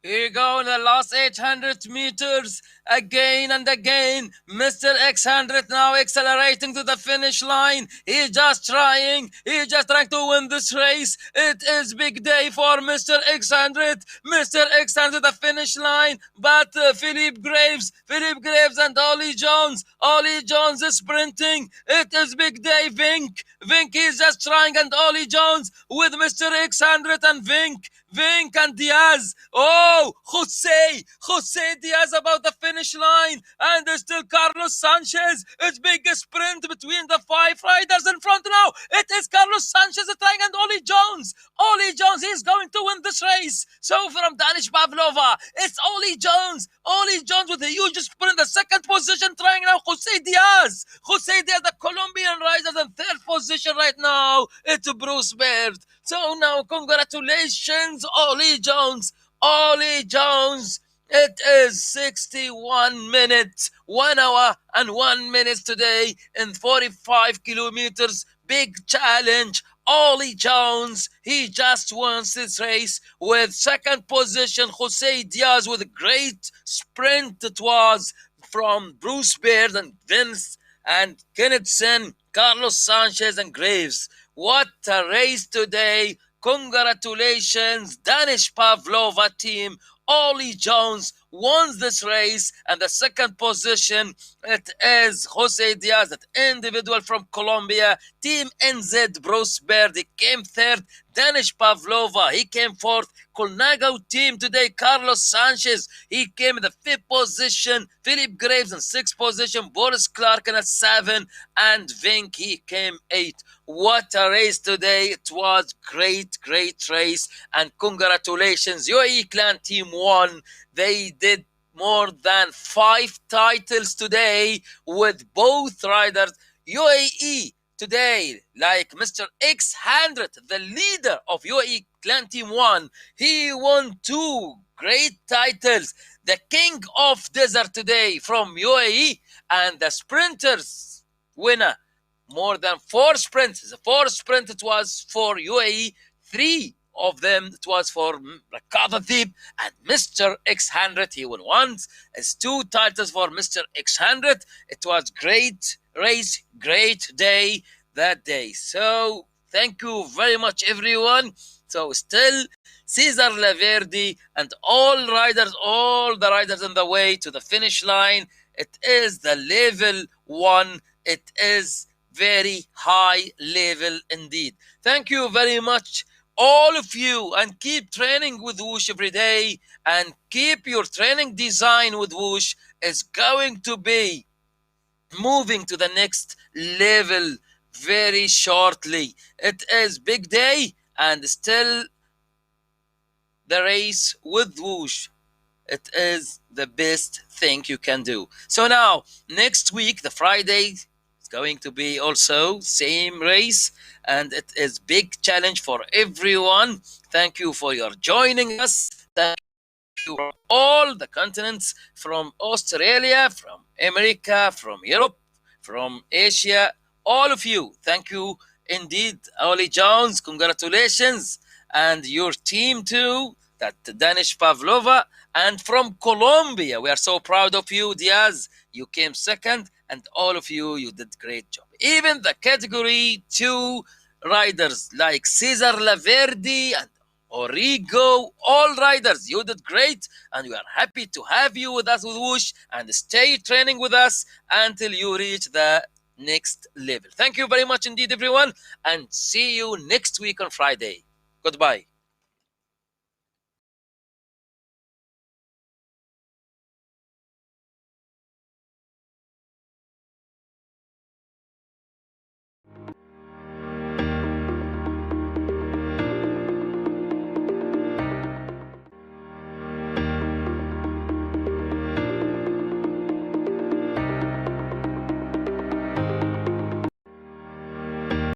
Here you go in the last 800 meters. Again and again, Mr. X100 now accelerating to the finish line. He's just trying to win this race. It is big day for Mr. X100. Mr. X100 the finish line, but Philip Graves and Ollie Jones is sprinting. It is big day. Vink is just trying, and Ollie Jones with Mr. X100 and Vink and Diaz. Oh, Jose Diaz about the finish line, and there's still Carlos Sanchez. It's big sprint between the 5 riders in front now. It is Carlos Sanchez trying, and Ollie Jones is going to win this race. So from Danish Pavlova, it's Ollie Jones with a huge sprint, the second position, trying now Jose Diaz, the Colombian rider, in third position right now. It's Bruce Baird. So now, congratulations, Ollie Jones. It is 61 minutes, 1 hour and 1 minute today in 45 kilometers. Big challenge. Ollie Jones, he just won this race with second position. Jose Diaz with a great sprint. It was from Bruce Baird and Vince and Kennethson. Carlos Sanchez and Graves. What a race today. Congratulations, Danish Pavlova team. Ollie Jones won this race, and the second position it is Jose Diaz, that individual from Colombia. Team NZ Bruce Bird, he came third. Danish Pavlova, he came fourth. Colnago team today, Carlos Sanchez, he came in the fifth position. Philip Graves in sixth position. Boris Clark in at seven, and Vink, he came eighth. What a race today. It was great race, and congratulations, UAE clan team won. They did more than 5 titles today with both riders. UAE today, like Mr. X100, the leader of UAE clan team 1, he won 2 great titles. The King of Desert today from UAE, and the sprinters winner, more than 4 sprints. The 4 sprint it was for UAE, 3 of them it was for Rakathatib, and Mr. X100 he won once. It's 2 titles for Mr. X100. It was great race, great day that day. So thank you very much everyone. So still Cesar Laverdi and all the riders on the way to the finish line. It is the level 1. It is very high level indeed. Thank you very much all of you, and keep training with Whoosh every day, and keep your training design with Whoosh is going to be moving to the next level very shortly. It is big day, and still the race with Whoosh, it is the best thing you can do. So now next week, the Friday, it's going to be also same race, and it is big challenge for everyone. Thank you for your joining us. Thank you from all the continents, from Australia, from America, from Europe, from Asia, all of you. Thank you indeed. Ollie Jones, congratulations, and your team too, that Danish Pavlova, and from Colombia, we are so proud of you. Diaz, you came second, and all of you, you did great job. Even the category 2 riders like Cesar Laverdi and Origo, all riders, you did great, and we are happy to have you with us with Whoosh, and stay training with us until you reach the next level. Thank you very much indeed everyone, and see you next week on Friday. Goodbye.